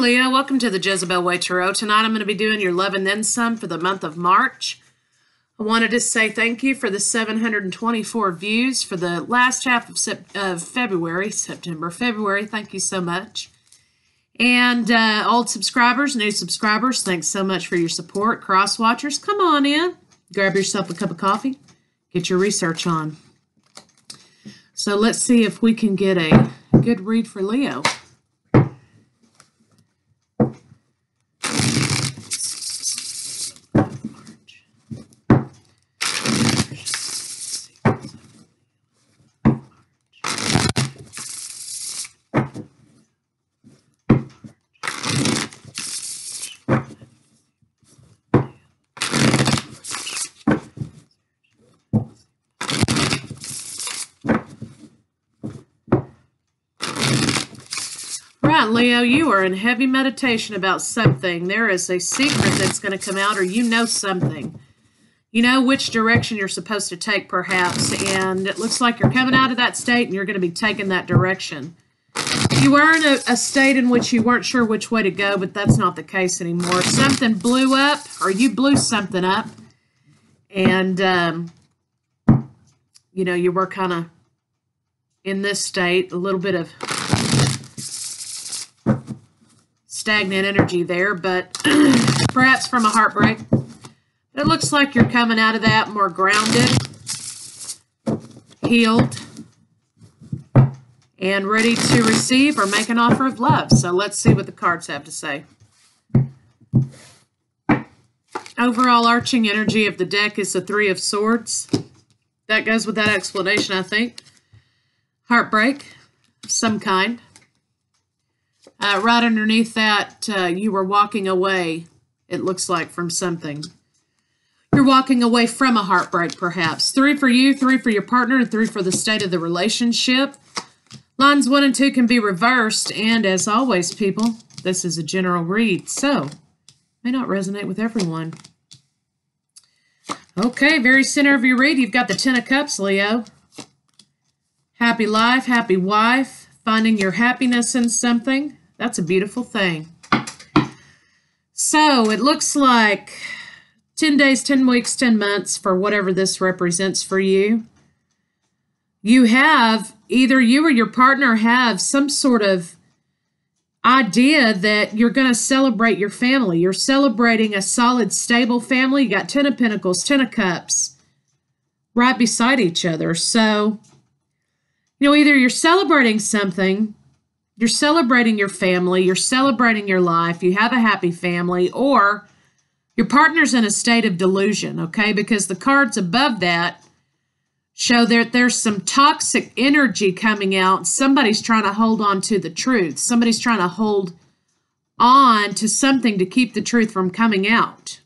Leo, welcome to the Jezebel Way Tarot. Tonight I'm going to be doing your love and then some for the month of March. I wanted to say thank you for the 724 views for the last half of February. Thank you so much. And old subscribers, new subscribers, thanks so much for your support. Cross watchers, come on in. Grab yourself a cup of coffee. Get your research on. So let's see if we can get a good read for Leo. Right, Leo, you are in heavy meditation about something. There is a secret that's going to come out, or you know something. You know which direction you're supposed to take, perhaps, and it looks like you're coming out of that state and you're going to be taking that direction. You were in a state in which you weren't sure which way to go, but that's not the case anymore. Something blew up, or you blew something up, and, you know, you were kind of in this state, a little bit of stagnant energy there, but perhaps from a heartbreak. It looks like you're coming out of that more grounded, healed, and ready to receive or make an offer of love. So let's see what the cards have to say. Overall arching energy of the deck is the Three of Swords. That goes with that explanation, I think. Heartbreak of some kind. Right underneath that, you were walking away, it looks like, from something. You're walking away from a heartbreak, perhaps. 3 for you, 3 for your partner, and 3 for the state of the relationship. Lines 1 and 2 can be reversed, and as always, people, this is a general read, so may not resonate with everyone. Okay, very center of your read, you've got the Ten of Cups, Leo. Happy life, happy wife, finding your happiness in something. That's a beautiful thing. So it looks like 10 days, 10 weeks, 10 months for whatever this represents for you. You have, either you or your partner have some sort of idea that you're going to celebrate your family. You're celebrating a solid, stable family. You got 10 of Pentacles, 10 of Cups right beside each other. So, you know, either you're celebrating something, you're celebrating your family, you're celebrating your life, you have a happy family, or your partner's in a state of delusion, okay? Because the cards above that show that there's some toxic energy coming out. Somebody's trying to hold on to the truth. Somebody's trying to hold on to something to keep the truth from coming out.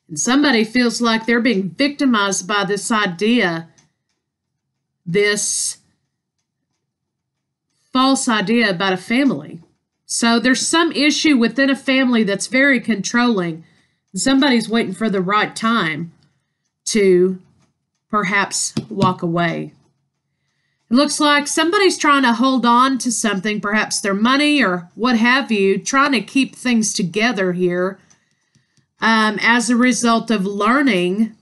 And somebody feels like they're being victimized by this idea, this false idea about a family. So there's some issue within a family that's very controlling. Somebody's waiting for the right time to perhaps walk away. It looks like somebody's trying to hold on to something, perhaps their money or what have you, trying to keep things together here as a result of learning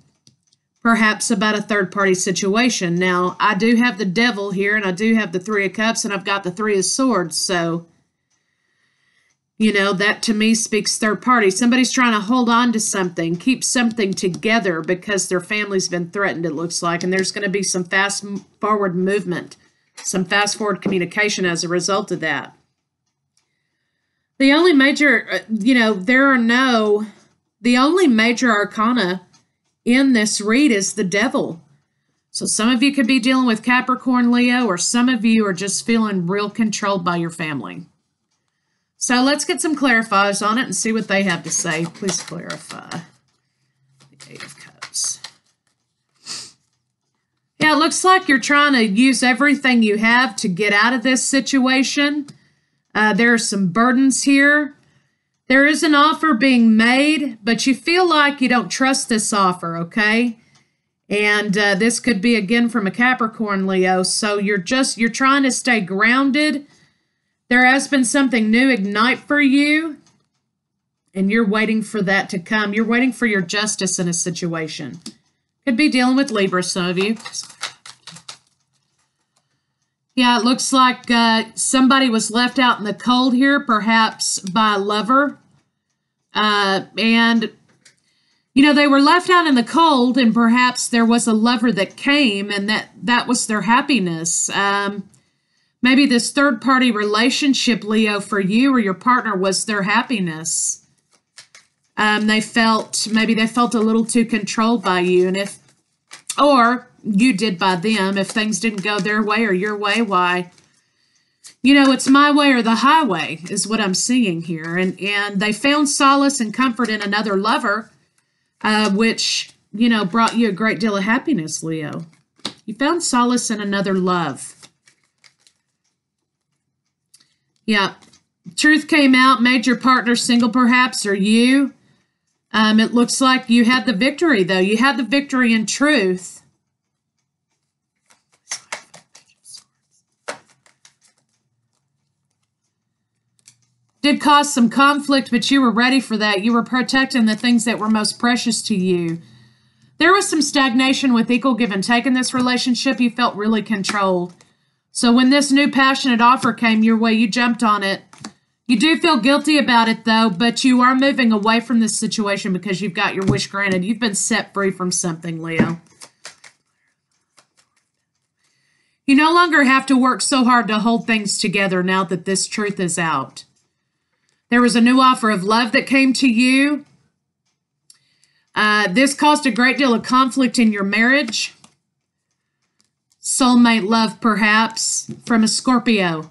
perhaps about a third-party situation. Now, I do have the Devil here, and I do have the Three of Cups, and I've got the Three of Swords. So, you know, that to me speaks third party. Somebody's trying to hold on to something, keep something together because their family's been threatened, it looks like, and there's going to be some fast-forward movement, some fast-forward communication as a result of that. The only major, you know, the only major arcana in this read is the Devil. So some of you could be dealing with Capricorn, Leo, or some of you are just feeling real controlled by your family. So let's get some clarifiers on it and see what they have to say. Please clarify. The Eight of Cups. Yeah, it looks like you're trying to use everything you have to get out of this situation. There are some burdens here. There is an offer being made, but you feel like you don't trust this offer, okay? And this could be, again, from a Capricorn, Leo. So you're trying to stay grounded. There has been something new ignite for you, and you're waiting for that to come. You're waiting for your justice in a situation. Could be dealing with Libra, some of you. Yeah, it looks like somebody was left out in the cold here, perhaps by a lover. And, you know, they were left out in the cold, and perhaps there was a lover that came, and that was their happiness. Maybe this third-party relationship, Leo, for you or your partner was their happiness. Maybe they felt a little too controlled by you, and or you did by them. If things didn't go their way or your way, why? You know, it's my way or the highway is what I'm seeing here. And they found solace and comfort in another lover, which, you know, brought you a great deal of happiness, Leo. You found solace in another love. Yeah. Truth came out, made your partner single perhaps, or you. It looks like you had the victory, though. You had the victory in truth. Did cause some conflict, but you were ready for that. You were protecting the things that were most precious to you. There was some stagnation with equal give and take in this relationship. You felt really controlled. So when this new passionate offer came your way, you jumped on it. You do feel guilty about it, though, but you are moving away from this situation because you've got your wish granted. You've been set free from something, Leo. You no longer have to work so hard to hold things together now that this truth is out. There was a new offer of love that came to you. This caused a great deal of conflict in your marriage. Soulmate love, perhaps, from a Scorpio.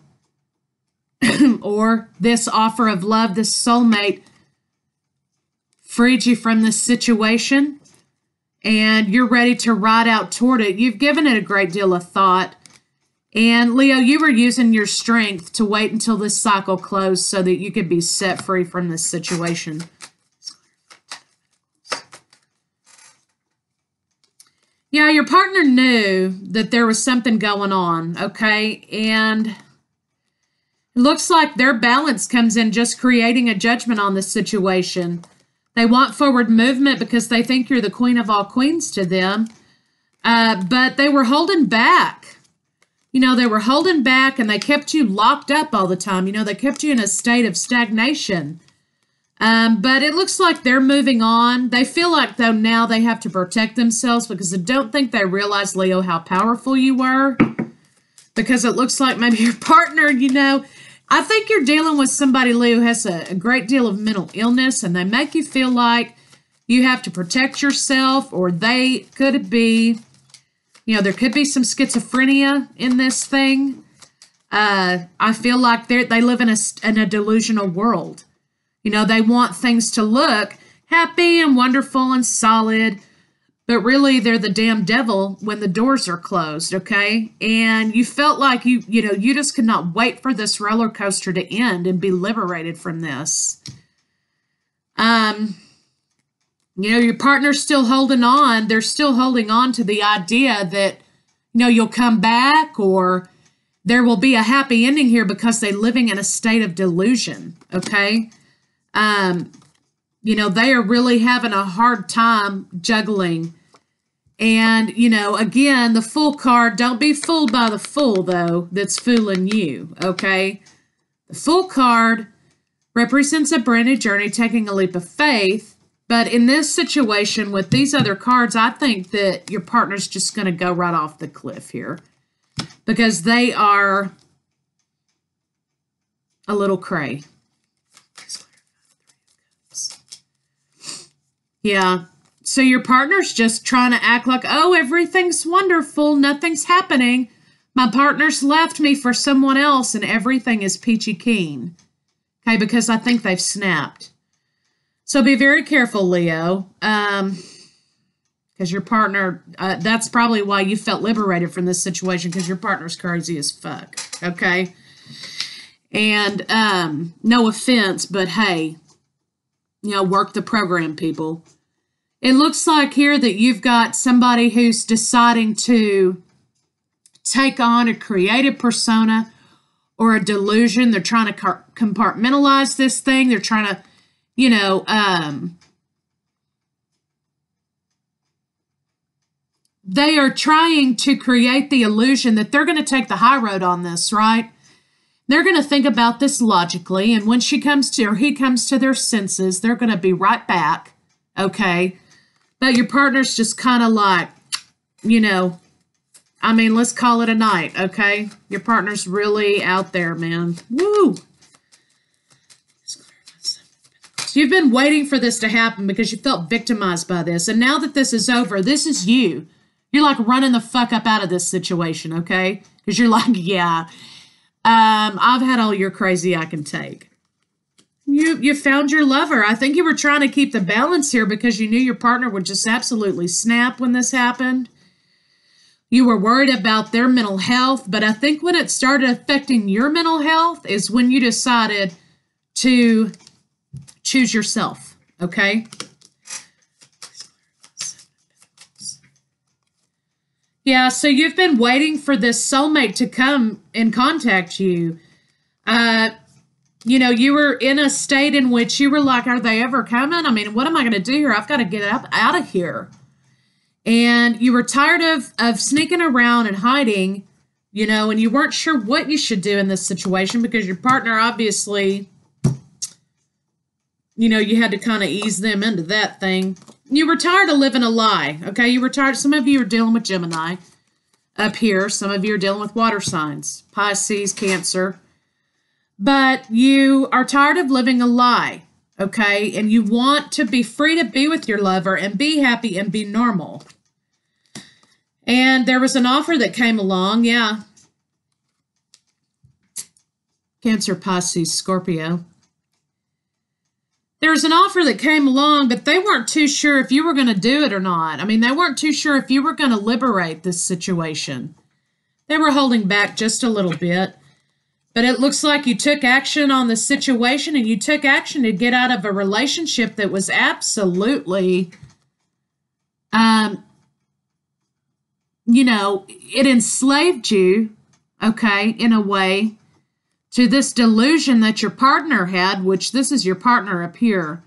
Or this offer of love, this soulmate, freed you from this situation. And you're ready to ride out toward it. You've given it a great deal of thought. And Leo, you were using your strength to wait until this cycle closed so that you could be set free from this situation. Yeah, your partner knew that there was something going on, okay? And it looks like their balance comes in just creating a judgment on the situation. They want forward movement because they think you're the queen of all queens to them. But they were holding back. You know, they were holding back and they kept you locked up all the time. You know, they kept you in a state of stagnation. But it looks like they're moving on. They feel like, though, now they have to protect themselves because I don't think they realize, Leo, how powerful you were. Because it looks like maybe your partner, you know, I think you're dealing with somebody, Leo, who has a great deal of mental illness, and they make you feel like you have to protect yourself, or they could be, you know, there could be some schizophrenia in this thing. I feel like they live in a delusional world. You know, they want things to look happy and wonderful and solid, but really they're the damn devil when the doors are closed, okay? And you felt like you just could not wait for this roller coaster to end and be liberated from this. You know, your partner's still holding on. They're still holding on to the idea that, you know, you'll come back or there will be a happy ending here because they're living in a state of delusion, okay? You know, they are really having a hard time juggling. And, you know, again, the Fool card, don't be fooled by the fool, though, that's fooling you, okay? The Fool card represents a brand new journey, taking a leap of faith. But in this situation with these other cards, I think that your partner's just going to go right off the cliff here because they are a little cray. Yeah. So your partner's just trying to act like, oh, everything's wonderful. Nothing's happening. My partner's left me for someone else and everything is peachy keen. Okay, because I think they've snapped. So be very careful, Leo. Because your partner, that's probably why you felt liberated from this situation, because your partner's crazy as fuck. Okay? And no offense, but hey, you know, work the program, people. It looks like here that you've got somebody who's deciding to take on a creative persona or a delusion. They're trying to compartmentalize this thing. They're trying to, you know, they are trying to create the illusion that they're going to take the high road on this, right? They're going to think about this logically, and when she comes to, or he comes to their senses, they're going to be right back, okay? But your partner's just kind of like, you know, I mean, let's call it a night, okay? Your partner's really out there, man. Woo! You've been waiting for this to happen because you felt victimized by this, and now that this is over, this is you. You're like running the fuck up out of this situation, okay? Because you're like, yeah, I've had all your crazy I can take. You found your lover. I think you were trying to keep the balance here because you knew your partner would just absolutely snap when this happened. You were worried about their mental health, but I think when it started affecting your mental health is when you decided to choose yourself, okay? Yeah, so you've been waiting for this soulmate to come and contact you. You know, you were in a state in which you were like, are they ever coming? I mean, what am I going to do here? I've got to get out of here. And you were tired of sneaking around and hiding, you know, and you weren't sure what you should do in this situation because your partner obviously, you know, you had to kind of ease them into that thing. You were tired of living a lie, okay? You were tired. Some of you are dealing with Gemini up here. Some of you are dealing with water signs, Pisces, Cancer. But you are tired of living a lie, okay? And you want to be free to be with your lover and be happy and be normal. And there was an offer that came along, yeah. Cancer, Pisces, Scorpio. There was an offer that came along, but they weren't too sure if you were going to do it or not. I mean, they weren't too sure if you were going to liberate this situation. They were holding back just a little bit. But it looks like you took action on the situation, and you took action to get out of a relationship that was absolutely, you know, it enslaved you, okay, in a way, to this delusion that your partner had, which this is your partner up here.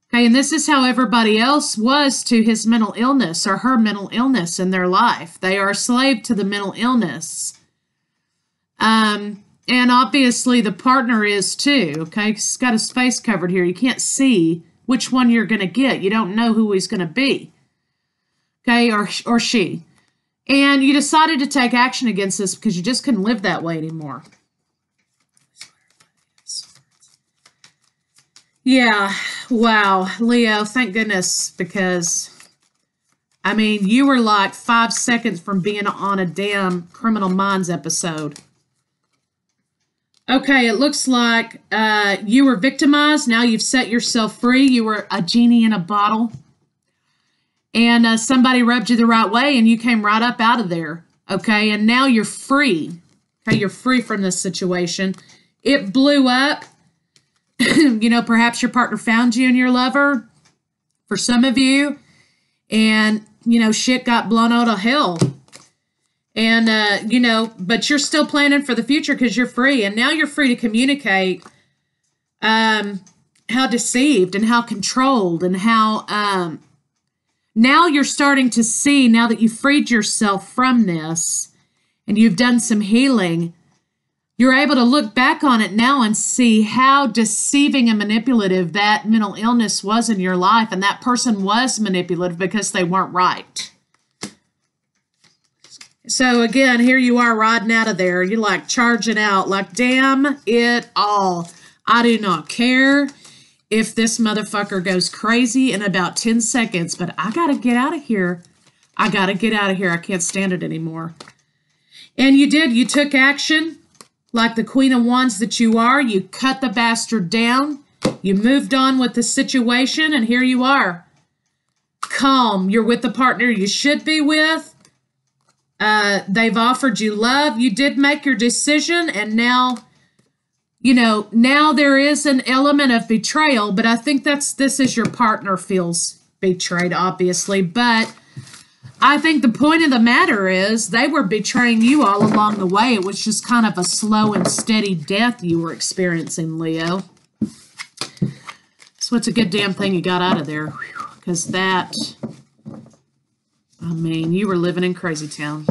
Okay, and this is how everybody else was to his mental illness or her mental illness in their life. They are a slave to the mental illness. And obviously the partner is too, okay? He's got his face covered here. You can't see which one you're going to get. You don't know who he's going to be, okay, or she. And you decided to take action against this because you just couldn't live that way anymore. Yeah, wow, Leo, thank goodness, because, I mean, you were like 5 seconds from being on a damn Criminal Minds episode. Okay, it looks like you were victimized. Now you've set yourself free. You were a genie in a bottle. And somebody rubbed you the right way, and you came right up out of there. Okay, and now you're free. Okay, you're free from this situation. It blew up. You know, perhaps your partner found you and your lover, for some of you, and, you know, shit got blown out of hell. And, you know, but you're still planning for the future because you're free, and now you're free to communicate how deceived and how controlled and how, now you're starting to see, now that you've freed yourself from this and you've done some healing, you're able to look back on it now and see how deceiving and manipulative that mental illness was in your life. And that person was manipulative because they weren't right. So again, here you are riding out of there. You're like charging out, like, damn it all. I do not care if this motherfucker goes crazy in about 10 seconds, but I got to get out of here. I got to get out of here. I can't stand it anymore. And you did. You took action. Like the Queen of Wands that you are, you cut the bastard down, you moved on with the situation, and here you are. Calm. You're with the partner you should be with. They've offered you love. You did make your decision, and now, you know, now there is an element of betrayal, but I think this is your partner feels betrayed, obviously, but I think the point of the matter is they were betraying you all along the way. It was just kind of a slow and steady death you were experiencing, Leo. So it's a good damn thing you got out of there. Because that, I mean, you were living in crazy town.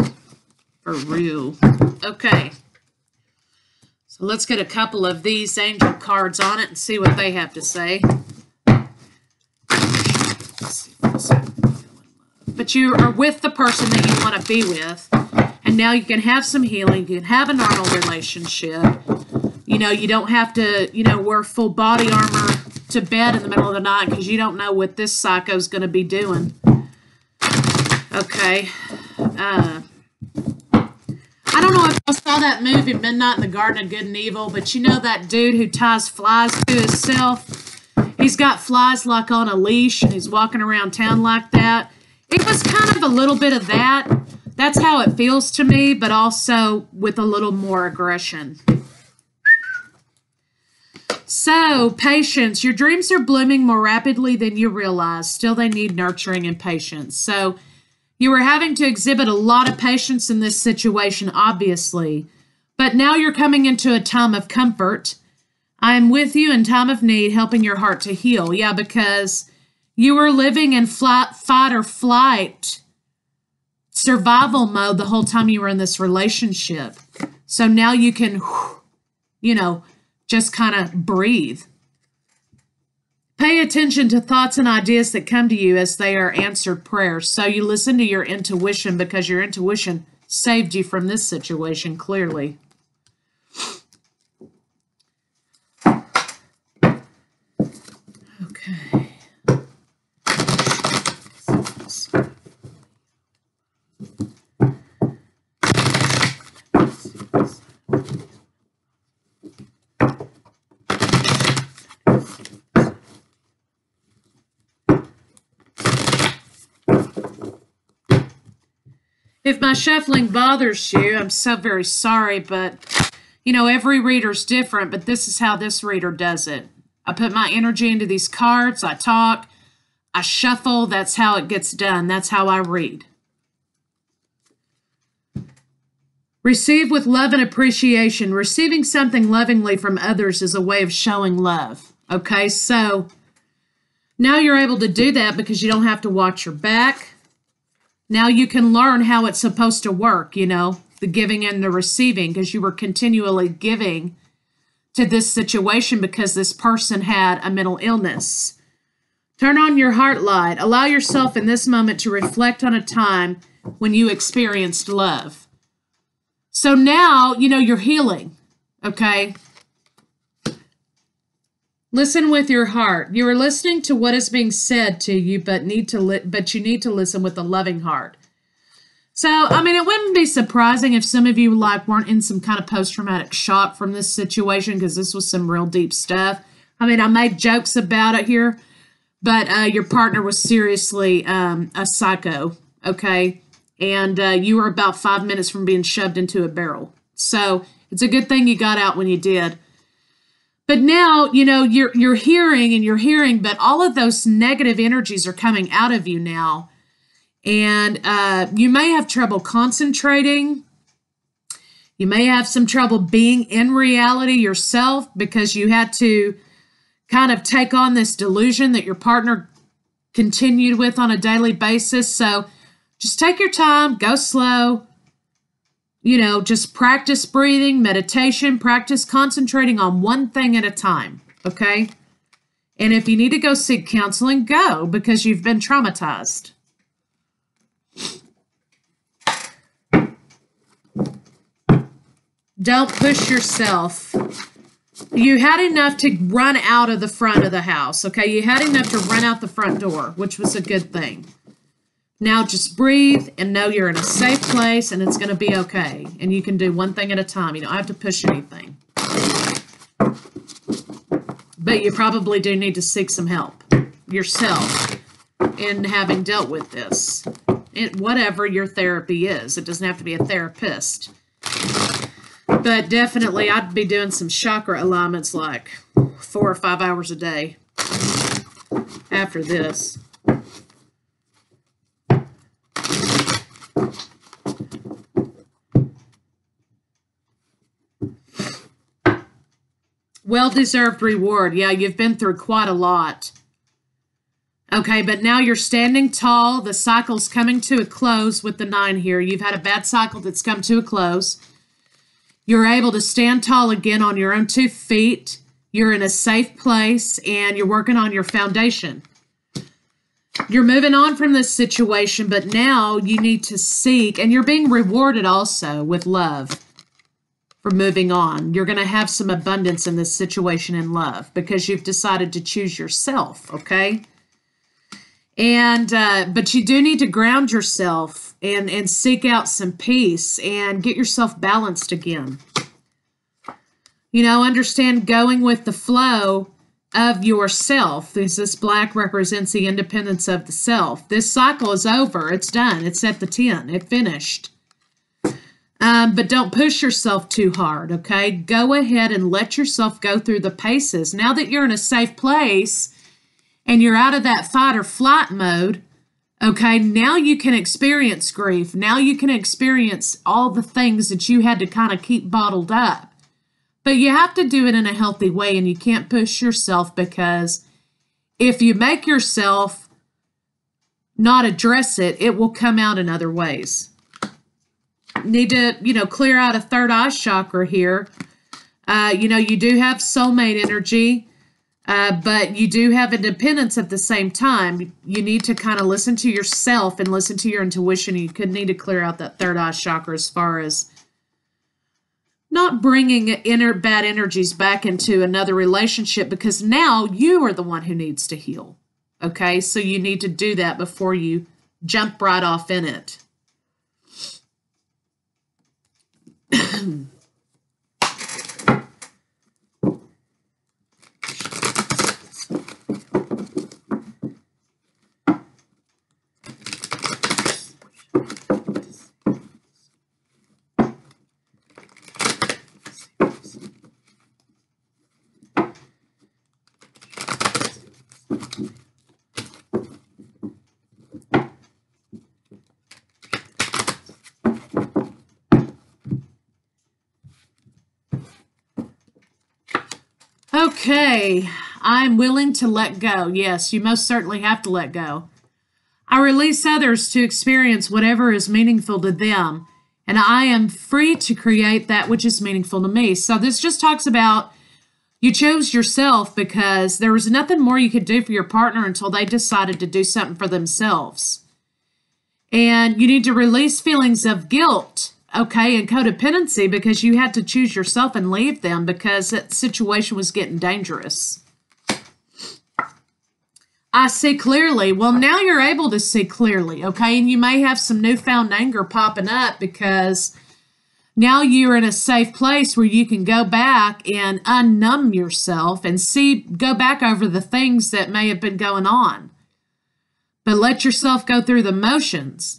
For real. Okay. So let's get a couple of these angel cards on it and see what they have to say. But you are with the person that you want to be with. And now you can have some healing. You can have a normal relationship. You know, you don't have to, you know, wear full body armor to bed in the middle of the night because you don't know what this psycho is going to be doing. Okay. I don't know if I saw that movie, Midnight in the Garden of Good and Evil, but you know that dude who ties flies to himself? He's got flies like on a leash and he's walking around town like that. It was kind of a little bit of that. That's how it feels to me, but also with a little more aggression. So, patience. Your dreams are blooming more rapidly than you realize. Still, they need nurturing and patience. So, you were having to exhibit a lot of patience in this situation, obviously. But now you're coming into a time of comfort. I am with you in time of need, helping your heart to heal. Yeah, because you were living in fight or flight survival mode the whole time you were in this relationship. So now you can, you know, just kind of breathe. Pay attention to thoughts and ideas that come to you as they are answered prayers. So you listen to your intuition because your intuition saved you from this situation, clearly. Okay. If my shuffling bothers you, I'm so very sorry, but, you know, every reader's different, but this is how this reader does it. I put my energy into these cards, I talk, I shuffle, that's how it gets done. That's how I read. Receive with love and appreciation. Receiving something lovingly from others is a way of showing love. Okay, so now you're able to do that because you don't have to watch your back. Now you can learn how it's supposed to work, you know, the giving and the receiving, because you were continually giving to this situation because this person had a mental illness. Turn on your heart light. Allow yourself in this moment to reflect on a time when you experienced love. So now, you know, you're healing, okay? Listen with your heart. You are listening to what is being said to you, but you need to listen with a loving heart. So, I mean, it wouldn't be surprising if some of you weren't in some kind of post-traumatic shock from this situation, because this was some real deep stuff. I mean, I made jokes about it here, but your partner was seriously a psycho, okay? And you were about 5 minutes from being shoved into a barrel. So it's a good thing you got out when you did. But now, you know, you're hearing, but all of those negative energies are coming out of you now. And you may have trouble concentrating. You may have some trouble being in reality yourself because you had to kind of take on this delusion that your partner continued with on a daily basis. So just take your time, go slow. You know, just practice breathing, meditation, practice concentrating on one thing at a time, okay? And if you need to go seek counseling, go, because you've been traumatized. Don't push yourself. You had enough to run out of the front of the house, okay? You had enough to run out the front door, which was a good thing. Now just breathe and know you're in a safe place and it's going to be okay. And you can do one thing at a time. You don't have to push anything. But you probably do need to seek some help yourself in having dealt with this. Whatever your therapy is. It doesn't have to be a therapist. But definitely I'd be doing some chakra alignments like 4 or 5 hours a day after this. Well-deserved reward. Yeah, you've been through quite a lot. Okay, but now you're standing tall. The cycle's coming to a close with the 9 here. You've had a bad cycle that's come to a close. You're able to stand tall again on your own 2 feet. You're in a safe place, and you're working on your foundation. You're moving on from this situation, but now you need to seek, and you're being rewarded also with love for moving on. You're going to have some abundance in this situation in love because you've decided to choose yourself, okay? And but you do need to ground yourself and seek out some peace and get yourself balanced again. You know, understand going with the flow of yourself. This black represents the independence of the self. This cycle is over. It's done. It's at the 10. It finished. But don't push yourself too hard, okay? Go ahead and let yourself go through the paces. Now that you're in a safe place, and you're out of that fight or flight mode, okay, now you can experience grief. Now you can experience all the things that you had to kind of keep bottled up. But you have to do it in a healthy way, and you can't push yourself, because if you make yourself not address it, it will come out in other ways. Need to, clear out a third eye chakra here. You do have soulmate energy. But you do have independence at the same time. You need to kind of listen to yourself and listen to your intuition. You could need to clear out that third eye chakra as far as not bringing bad energies back into another relationship, because now you are the one who needs to heal. Okay, so you need to do that before you jump right off in it. Okay, I'm willing to let go. Yes, you most certainly have to let go. I release others to experience whatever is meaningful to them, and I am free to create that which is meaningful to me. So this just talks about you chose yourself because there was nothing more you could do for your partner until they decided to do something for themselves. And you need to release feelings of guilt, okay, and codependency, because you had to choose yourself and leave them because that situation was getting dangerous. I see clearly. Well, now you're able to see clearly, okay? And you may have some newfound anger popping up because now you're in a safe place where you can go back and unnumb yourself and go back over the things that may have been going on. But let yourself go through the motions.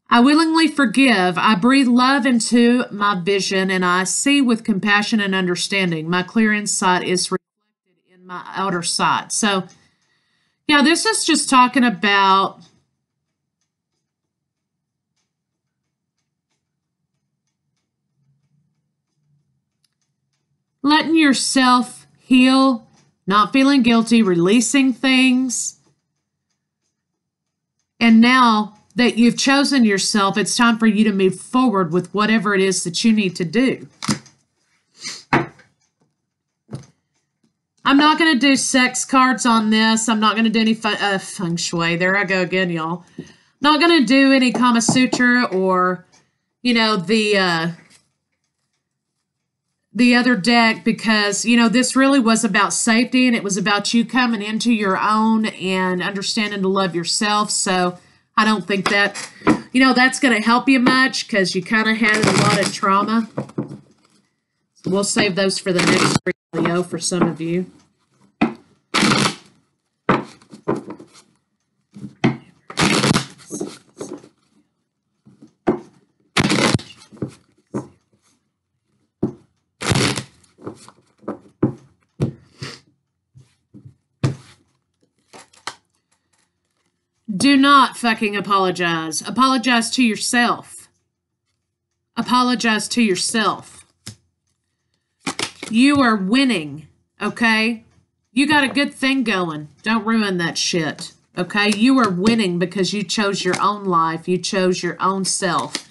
I willingly forgive. I breathe love into my vision, and I see with compassion and understanding. My clear insight is reflected in my outer sight. So, yeah, this is just talking about letting yourself heal, not feeling guilty, releasing things. And now that you've chosen yourself, it's time for you to move forward with whatever it is that you need to do. I'm not going to do sex cards on this. I'm not going to do any feng shui. There I go again, y'all. Not going to do any Kama Sutra or, the other deck, because, this really was about safety, and it was about you coming into your own and understanding to love yourself. So I don't think that, that's going to help you much, because you kind of had a lot of trauma. So we'll save those for the next video for some of you. Do not fucking apologize. Apologize to yourself. Apologize to yourself. You are winning, okay? You got a good thing going. Don't ruin that shit, okay? You are winning because you chose your own life. You chose your own self.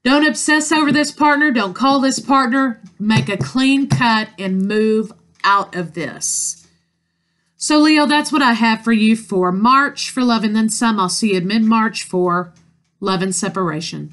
Don't obsess over this partner. Don't call this partner. Make a clean cut and move out of this. So, Leo, that's what I have for you for March for Love and Then Some. I'll see you in mid-March for Love and Separation.